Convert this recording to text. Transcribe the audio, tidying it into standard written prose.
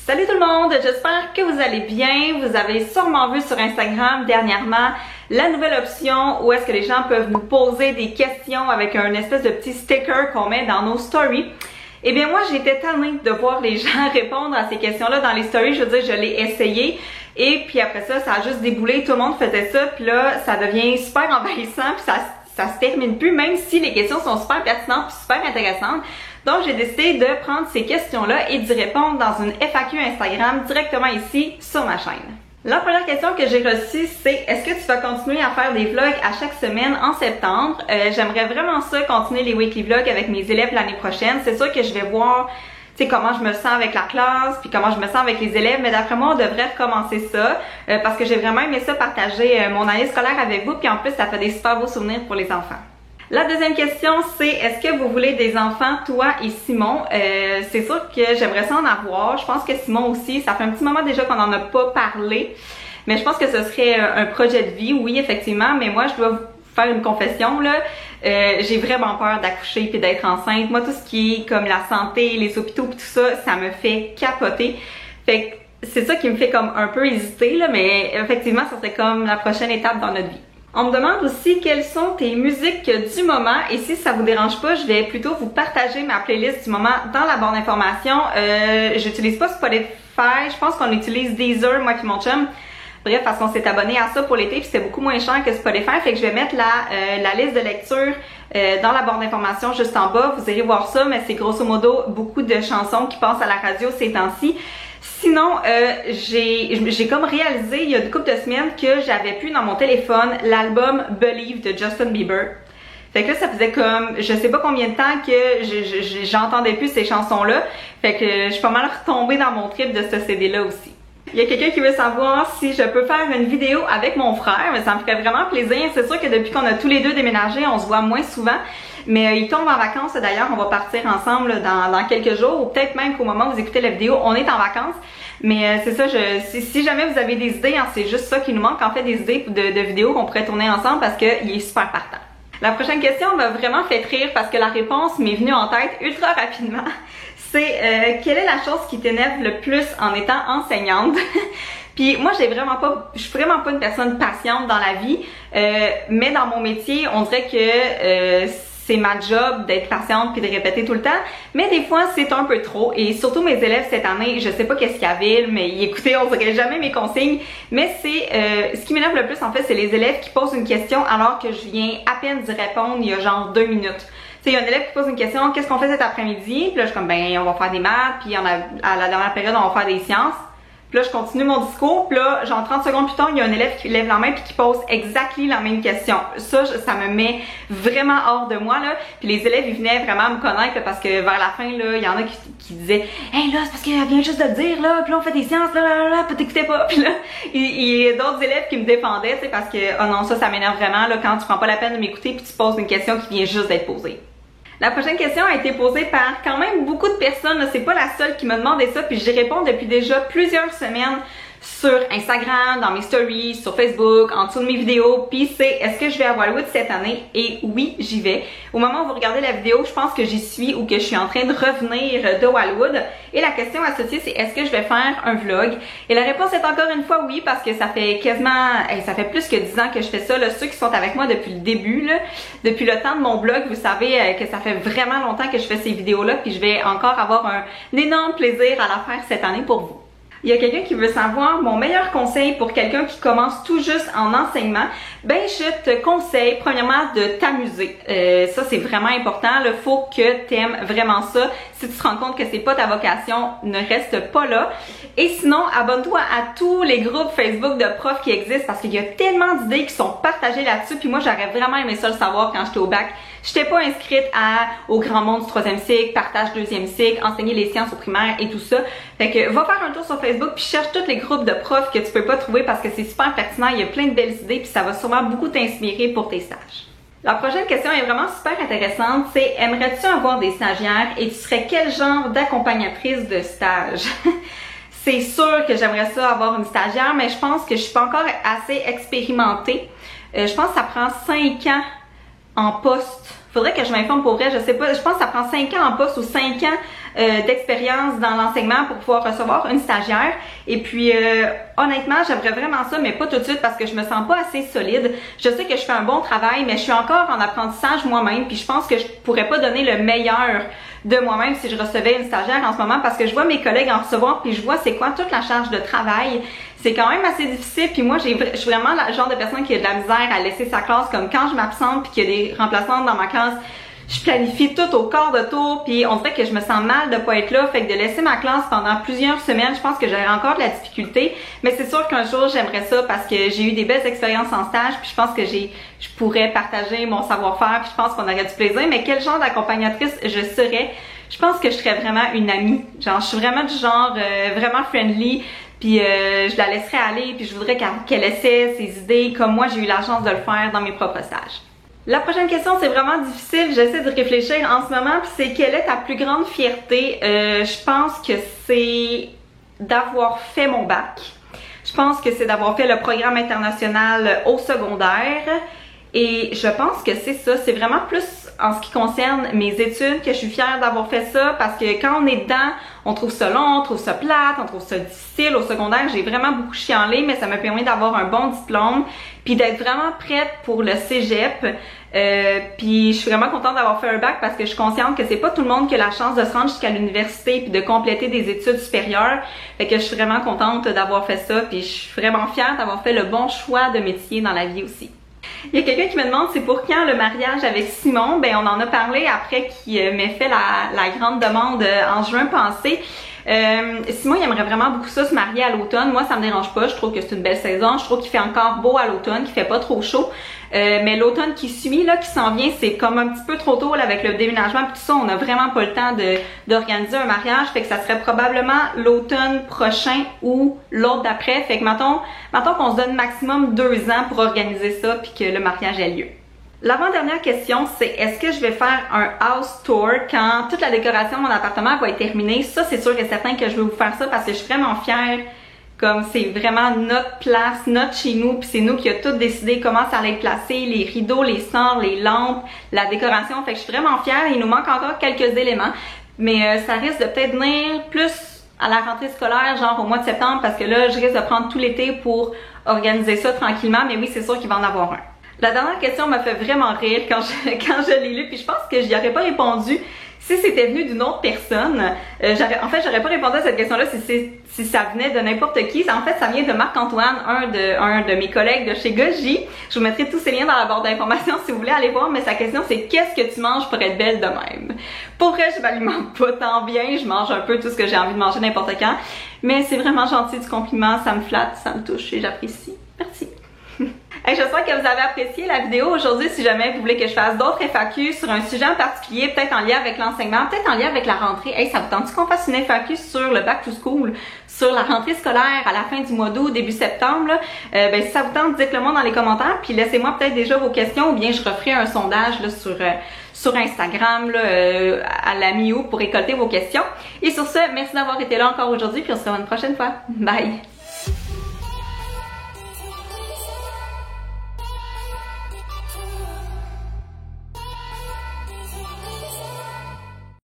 Salut tout le monde, j'espère que vous allez bien. Vous avez sûrement vu sur Instagram dernièrement la nouvelle option où est-ce que les gens peuvent nous poser des questions avec un espèce de petit sticker qu'on met dans nos stories. Eh bien moi j'ai été tannée de voir les gens répondre à ces questions-là dans les stories. Je veux dire, je l'ai essayé et puis après ça a juste déboulé, tout le monde faisait ça, puis là ça devient super envahissant, puis ça se termine plus, même si les questions sont super pertinentes puis super intéressantes. Donc j'ai décidé de prendre ces questions-là et d'y répondre dans une FAQ Instagram directement ici sur ma chaîne. La première question que j'ai reçue, c'est est-ce que tu vas continuer à faire des vlogs à chaque semaine en septembre? J'aimerais vraiment ça, continuer les weekly vlogs avec mes élèves l'année prochaine. C'est sûr que je vais voir comment je me sens avec la classe, puis comment je me sens avec les élèves, mais d'après moi, on devrait recommencer ça parce que j'ai vraiment aimé ça, partager mon année scolaire avec vous, puis en plus, ça fait des super beaux souvenirs pour les enfants. La deuxième question, c'est est-ce que vous voulez des enfants, toi et Simon? C'est sûr que j'aimerais ça en avoir. Je pense que Simon aussi, ça fait un petit moment déjà qu'on n'en a pas parlé, mais je pense que ce serait un projet de vie, oui, effectivement, mais moi, je dois vous faire une confession, là. J'ai vraiment peur d'accoucher puis d'être enceinte. Moi, tout ce qui est comme la santé, les hôpitaux puis tout ça, ça me fait capoter. Fait que c'est ça qui me fait comme un peu hésiter, là, mais effectivement, ça serait comme la prochaine étape dans notre vie. On me demande aussi quelles sont tes musiques du moment et si ça vous dérange pas, je vais plutôt vous partager ma playlist du moment dans la barre d'informations. J'utilise pas Spotify, je pense qu'on utilise Deezer, moi et mon chum. Bref, parce qu'on s'est abonné à ça pour l'été puis c'est beaucoup moins cher que Spotify, fait que je vais mettre la liste de lecture dans la barre d'informations juste en bas. Vous irez voir ça, mais c'est grosso modo beaucoup de chansons qui passent à la radio ces temps-ci. Sinon, j'ai comme réalisé il y a une couple de semaines que j'avais plus dans mon téléphone l'album Believe de Justin Bieber. Fait que là, ça faisait comme, je sais pas combien de temps que j'entendais plus ces chansons-là. Fait que je suis pas mal retombée dans mon trip de ce CD-là aussi. Il y a quelqu'un qui veut savoir si je peux faire une vidéo avec mon frère, mais ça me ferait vraiment plaisir. C'est sûr que depuis qu'on a tous les deux déménagé, on se voit moins souvent. Mais il tombe en vacances, d'ailleurs, on va partir ensemble dans quelques jours, ou peut-être même qu'au moment où vous écoutez la vidéo, on est en vacances. Mais c'est ça, si jamais vous avez des idées, hein, c'est juste ça qui nous manque, en fait, des idées de vidéos qu'on pourrait tourner ensemble parce qu'il est super partant. La prochaine question m'a vraiment fait rire parce que la réponse m'est venue en tête ultra rapidement. C'est quelle est la chose qui t'énerve le plus en étant enseignante? Puis moi, je suis vraiment pas une personne patiente dans la vie, mais dans mon métier, on dirait que c'est ma job d'être patiente puis de répéter tout le temps, mais des fois c'est un peu trop et surtout mes élèves cette année, je sais pas qu'est-ce qu'il y avait, mais écoutez, on dirait jamais mes consignes, mais c'est ce qui m'énerve le plus en fait, c'est les élèves qui posent une question alors que je viens à peine d'y répondre il y a genre 2 minutes. Tu sais, il y a un élève qui pose une question, qu'est-ce qu'on fait cet après-midi? Puis là je suis comme ben on va faire des maths, puis à la dernière période on va faire des sciences. Puis là, je continue mon discours, puis là, genre 30 secondes plus tard, il y a un élève qui lève la main puis qui pose exactement la même question. Ça me met vraiment hors de moi, là. Puis les élèves, ils venaient vraiment me connaître, là, parce que vers la fin, là, il y en a qui disaient « Hey, là, c'est parce qu'elle vient juste de le dire, là, puis là, on fait des sciences, là, puis t'écoutais pas. » Puis là, il y a d'autres élèves qui me défendaient, tu sais, parce que « Oh non, ça m'énerve vraiment, là, quand tu prends pas la peine de m'écouter puis tu poses une question qui vient juste d'être posée. » La prochaine question a été posée par quand même beaucoup de personnes, c'est pas la seule qui m'a demandé ça, puis j'y réponds depuis déjà plusieurs semaines sur Instagram, dans mes stories, sur Facebook, en dessous de mes vidéos, puis c'est est-ce que je vais à Wildwood cette année? Et oui, j'y vais. Au moment où vous regardez la vidéo, je pense que j'y suis ou que je suis en train de revenir de Wildwood. Et la question associée, c'est est-ce que je vais faire un vlog? Et la réponse est encore une fois oui, parce que ça fait ça fait plus que 10 ans que je fais ça. Là, ceux qui sont avec moi depuis le début, là, depuis le temps de mon blog, vous savez que ça fait vraiment longtemps que je fais ces vidéos-là, puis je vais encore avoir un énorme plaisir à la faire cette année pour vous. Il y a quelqu'un qui veut savoir mon meilleur conseil pour quelqu'un qui commence tout juste en enseignement. Ben, je te conseille premièrement de t'amuser. Ça, c'est vraiment important. Il faut que tu aimes vraiment ça. Si tu te rends compte que c'est pas ta vocation, ne reste pas là. Et sinon, abonne-toi à tous les groupes Facebook de profs qui existent parce qu'il y a tellement d'idées qui sont partagées là-dessus. Puis moi, j'aurais vraiment aimé ça le savoir quand j'étais au bac. J'étais pas inscrite au grand monde du 3e cycle, partage 2e cycle, enseigner les sciences au primaire et tout ça. Fait que va faire un tour sur Facebook puis cherche tous les groupes de profs que tu peux pas trouver parce que c'est super pertinent, il y a plein de belles idées puis ça va sûrement beaucoup t'inspirer pour tes stages. La prochaine question est vraiment super intéressante, c'est aimerais-tu avoir des stagiaires et tu serais quel genre d'accompagnatrice de stage? C'est sûr que j'aimerais ça avoir une stagiaire, mais je pense que je suis pas encore assez expérimentée. Je pense que ça prend 5 ans en poste. Faudrait que je m'informe pour vrai, je sais pas. Je pense que ça prend 5 ans en poste ou 5 ans d'expérience dans l'enseignement pour pouvoir recevoir une stagiaire. Et puis honnêtement, j'aimerais vraiment ça, mais pas tout de suite parce que je me sens pas assez solide. Je sais que je fais un bon travail, mais je suis encore en apprentissage moi-même, puis je pense que je pourrais pas donner le meilleur de moi-même si je recevais une stagiaire en ce moment, parce que je vois mes collègues en recevoir, puis je vois c'est quoi toute la charge de travail. C'est quand même assez difficile, puis moi je suis vraiment le genre de personne qui a de la misère à laisser sa classe, comme quand je m'absente puis qu'il y a des remplaçantes dans ma classe, je planifie tout au quart de tour, puis on dirait que je me sens mal de pas être là, fait que de laisser ma classe pendant plusieurs semaines, je pense que j'aurais encore de la difficulté, mais c'est sûr qu'un jour j'aimerais ça parce que j'ai eu des belles expériences en stage, puis je pense que je pourrais partager mon savoir-faire, puis je pense qu'on aurait du plaisir, mais quel genre d'accompagnatrice je serais? Je pense que je serais vraiment une amie, genre je suis vraiment du genre vraiment friendly, puis je la laisserais aller, puis je voudrais qu'elle essaie ses idées comme moi j'ai eu la chance de le faire dans mes propres stages. La prochaine question, c'est vraiment difficile, j'essaie de réfléchir en ce moment, puis c'est quelle est ta plus grande fierté? Je pense que c'est d'avoir fait mon bac. Je pense que c'est d'avoir fait le programme international au secondaire. Et je pense que c'est ça, c'est vraiment plus en ce qui concerne mes études que je suis fière d'avoir fait ça, parce que quand on est dedans, on trouve ça long, on trouve ça plate, on trouve ça difficile. Au secondaire, j'ai vraiment beaucoup chialé, mais ça m'a permis d'avoir un bon diplôme, puis d'être vraiment prête pour le cégep. Puis je suis vraiment contente d'avoir fait un bac parce que je suis consciente que c'est pas tout le monde qui a la chance de se rendre jusqu'à l'université puis de compléter des études supérieures. Fait que je suis vraiment contente d'avoir fait ça, puis je suis vraiment fière d'avoir fait le bon choix de métier dans la vie aussi. Il y a quelqu'un qui me demande c'est pour quand le mariage avec Simon. Ben on en a parlé après qu'il m'ait fait la grande demande en juin passé. Simon il aimerait vraiment beaucoup ça, se marier à l'automne. Moi ça me dérange pas, je trouve que c'est une belle saison, je trouve qu'il fait encore beau à l'automne, qu'il fait pas trop chaud. Mais l'automne qui suit, là, qui s'en vient, c'est comme un petit peu trop tôt là, avec le déménagement puis tout ça, on a vraiment pas le temps d'organiser un mariage, fait que ça serait probablement l'automne prochain ou l'autre d'après. Fait que mettons qu'on se donne maximum 2 ans pour organiser ça puis que le mariage ait lieu. L'avant-dernière question, c'est est-ce que je vais faire un house tour quand toute la décoration de mon appartement va être terminée? Ça, c'est sûr et certain que je vais vous faire ça parce que je suis vraiment fière. Comme c'est vraiment notre place, notre chez nous, puis c'est nous qui a tout décidé comment ça allait être placé, les rideaux, les sorts, les lampes, la décoration. Fait que je suis vraiment fière. Il nous manque encore quelques éléments, mais ça risque de peut-être venir plus à la rentrée scolaire, genre au mois de septembre, parce que là, je risque de prendre tout l'été pour organiser ça tranquillement, mais oui, c'est sûr qu'il va en avoir un. La dernière question m'a fait vraiment rire quand je l'ai lu, puis je pense que j'y aurais pas répondu si c'était venu d'une autre personne. J'aurais pas répondu à cette question-là si ça venait de n'importe qui. En fait, ça vient de Marc-Antoine, un de mes collègues de chez Goji. Je vous mettrai tous ces liens dans la barre d'informations si vous voulez aller voir, mais sa question c'est qu'est-ce que tu manges pour être belle de même? Pour vrai, je m'alimente pas tant bien, je mange un peu tout ce que j'ai envie de manger n'importe quand, mais c'est vraiment gentil du compliment, ça me flatte, ça me touche et j'apprécie. Merci. Hey, j'espère que vous avez apprécié la vidéo aujourd'hui. Si jamais vous voulez que je fasse d'autres FAQ sur un sujet en particulier, peut-être en lien avec l'enseignement, peut-être en lien avec la rentrée. Hey, ça vous tente qu'on fasse une FAQ sur le back to school, sur la rentrée scolaire à la fin du mois d'août, début septembre, là? Ben, si ça vous tente, dites-le moi dans les commentaires, puis laissez-moi peut-être déjà vos questions, ou bien je referai un sondage là, sur Instagram là, à la mi-août pour récolter vos questions. Et sur ce, merci d'avoir été là encore aujourd'hui, puis on se revoit une prochaine fois. Bye!